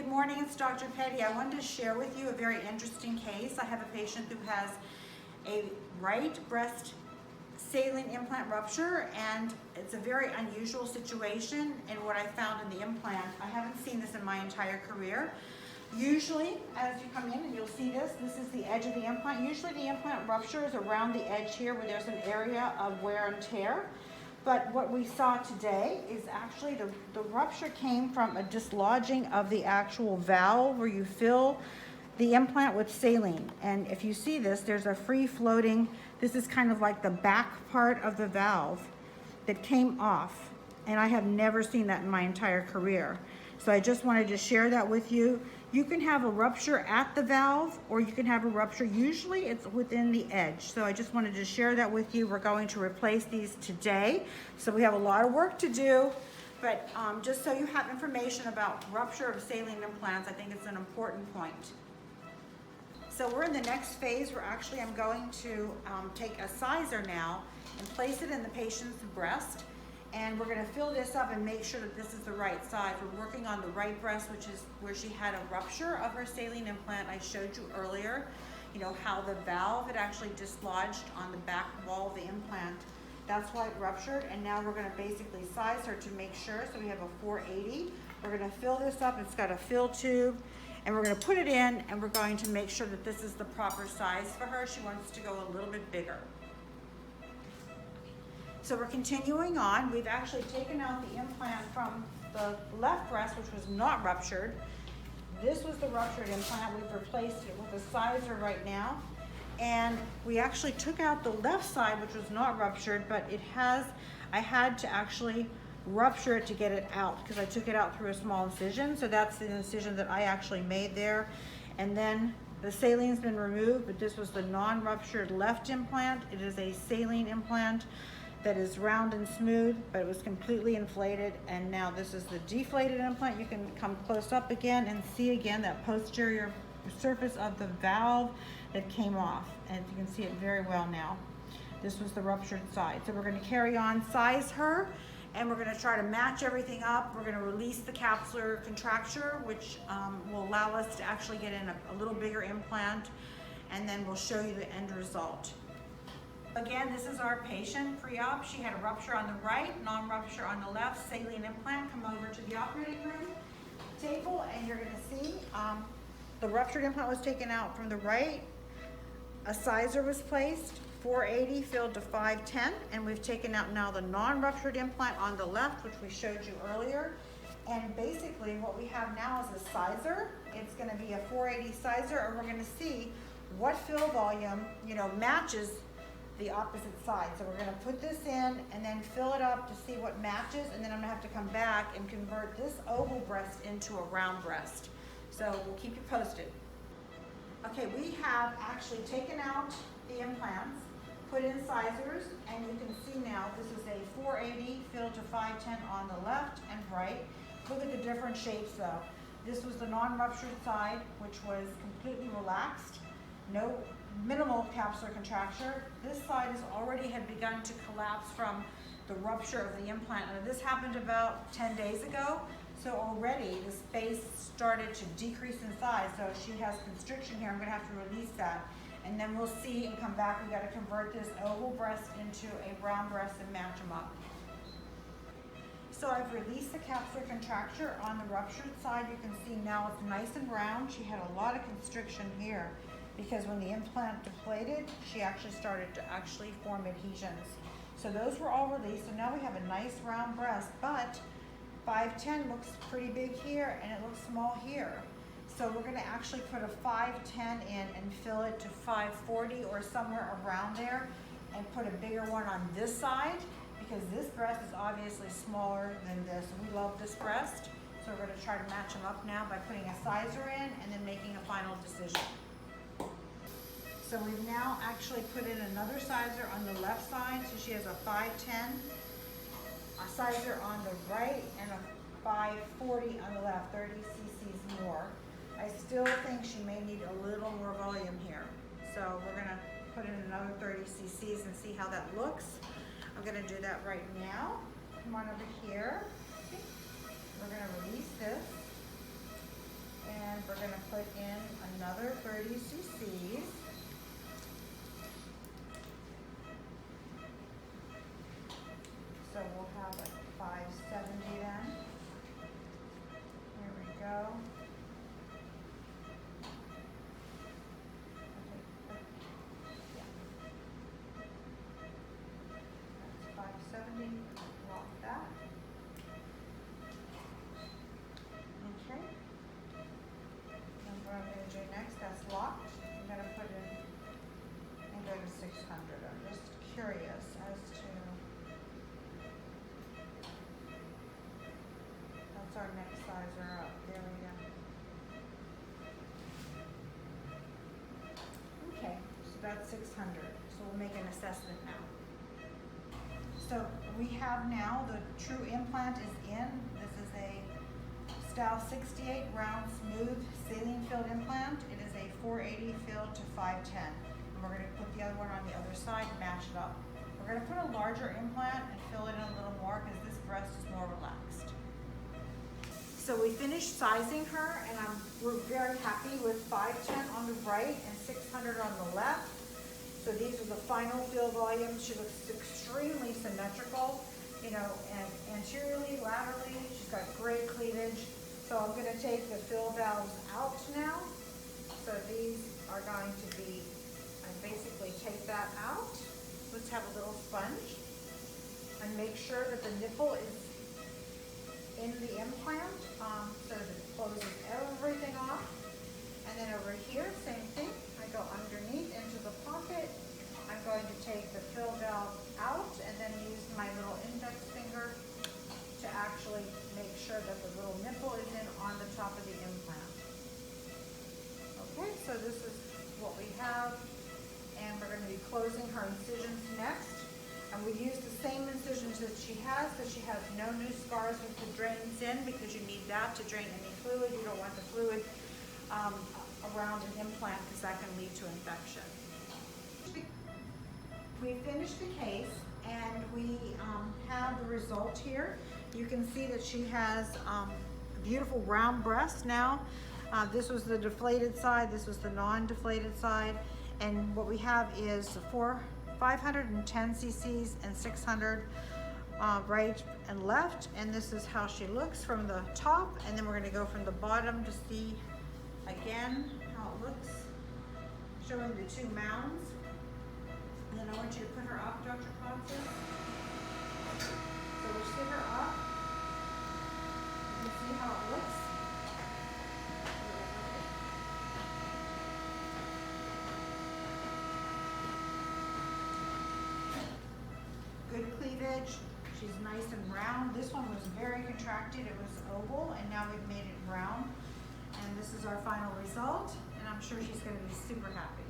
Good morning, it's Dr. Petty. I wanted to share with you a very interesting case. I have a patient who has a right breast saline implant rupture, and it's a very unusual situation in what I found in the implant. I haven't seen this in my entire career. Usually, as you come in and you'll see this is the edge of the implant. Usually the implant rupture is around the edge here where there's an area of wear and tear. But what we saw today is actually the rupture came from a dislodging of the actual valve where you fill the implant with saline. And if you see this, there's a free floating, this is kind of like the back part of the valve that came off. And I have never seen that in my entire career. So I just wanted to share that with you. You can have a rupture at the valve, or you can have a rupture, usually it's within the edge. So I just wanted to share that with you. We're going to replace these today. So we have a lot of work to do, but just so you have information about rupture of saline implants, I think it's an important point. So we're in the next phase where actually I'm going to take a sizer now and place it in the patient's breast. And we're gonna fill this up and make sure that this is the right size. We're working on the right breast, which is where she had a rupture of her saline implant. I showed you earlier, you know, how the valve had actually dislodged on the back wall of the implant. That's why it ruptured, and now we're gonna basically size her to make sure. So we have a 480. We're gonna fill this up. It's got a fill tube, and we're gonna put it in, and we're going to make sure that this is the proper size for her. She wants to go a little bit bigger. So we're continuing on. We've actually taken out the implant from the left breast, which was not ruptured. This was the ruptured implant. We've replaced it with a sizer right now. And we actually took out the left side, which was not ruptured, but I had to actually rupture it to get it out because I took it out through a small incision. So that's the incision that I actually made there. And then the saline's been removed, but this was the non-ruptured left implant. It is a saline implant that is round and smooth, but it was completely inflated. And now this is the deflated implant. You can come close up again and see again that posterior surface of the valve that came off. And you can see it very well now. This was the ruptured side. So we're gonna carry on, size her, and we're gonna try to match everything up. We're gonna release the capsular contracture, which will allow us to actually get in a little bigger implant, and then we'll show you the end result. Again, this is our patient pre-op. She had a rupture on the right, non-rupture on the left, saline implant. Come over to the operating room table, and you're gonna see the ruptured implant was taken out from the right. A sizer was placed, 480 filled to 510, and we've taken out now the non-ruptured implant on the left, which we showed you earlier. And basically what we have now is a sizer. It's gonna be a 480 sizer, and we're gonna see what fill volume, you know, matches the opposite side. So we're gonna put this in and then fill it up to see what matches, and then I'm gonna have to come back and convert this oval breast into a round breast. So we'll keep you posted. Okay, we have actually taken out the implants, put in sizers, and you can see now this is a 480 filled to 510 on the left and right. Look at the different shapes though. This was the non-ruptured side, which was completely relaxed. No minimal capsular contracture. This side already had begun to collapse from the rupture of the implant. And this happened about 10 days ago. So already the space started to decrease in size. So she has constriction here. I'm gonna have to release that. And then we'll see and come back. We gotta convert this oval breast into a round breast and match them up. So I've released the capsular contracture on the ruptured side. You can see now it's nice and round. She had a lot of constriction here, because when the implant deflated, she actually started to form adhesions. So those were all released, so now we have a nice round breast, but 510 looks pretty big here and it looks small here. So we're gonna actually put a 510 in and fill it to 540 or somewhere around there, and put a bigger one on this side, because this breast is obviously smaller than this. We love this breast, so we're gonna try to match them up now by putting a sizer in and then making a final decision. So we've now actually put in another sizer on the left side. So she has a 510, a sizer on the right, and a 540 on the left, 30 cc's more. I still think she may need a little more volume here. So we're gonna put in another 30 cc's and see how that looks. I'm gonna do that right now. Come on over here. We're gonna release this. put in another 30 cc's. So we'll have a 570 then. Here we go. Yeah. That's 570. Lock that. Okay. And what I'm going to do next, that's locked. I'm going to put in, I'm going to 600. I'm just curious as to, that's our next sizer up. There we go. Okay, so that's 600. So we'll make an assessment now. So we have now, the true implant is in. This is a style 68 round smooth saline filled implant. It is a 480 filled to 510. And we're going to put the other one on the other side and match it up. We're going to put a larger implant and fill it in a little more because this breast is more relaxed. So we finished sizing her, and we're very happy with 510 on the right and 600 on the left. So these are the final fill volumes. She looks extremely symmetrical, you know, and anteriorly, laterally. She's got great cleavage. So I'm going to take the fill valves out now. So these are going to be, I basically take that out. Let's have a little sponge and make sure that the nipple is in the implant, so that it closes everything off. And then over here, same thing. I go underneath into the pocket. I'm going to take the fill valve out and then use my little index finger to actually make sure that the little nipple is in on the top of the implant. Okay, so this is what we have, and we're going to be closing her incisions next. And we use the same incisions that she has, so she has no new scars with the drains in, because you need that to drain any fluid. You don't want the fluid around an implant because that can lead to infection. We finished the case and we have the result here. You can see that she has a beautiful round breast now. This was the deflated side, this was the non-deflated side, and what we have is 510 cc's and 600 right and left, and this is how she looks from the top, and then we're going to go from the bottom to see again how it looks, showing the two mounds. And then I want you to put her up, Dr. Constance. So we'll sit her up. You can see how it looks. Good cleavage. She's nice and round. This one was very contracted. It was oval, and now we've made it round. And this is our final result, and I'm sure she's going to be super happy.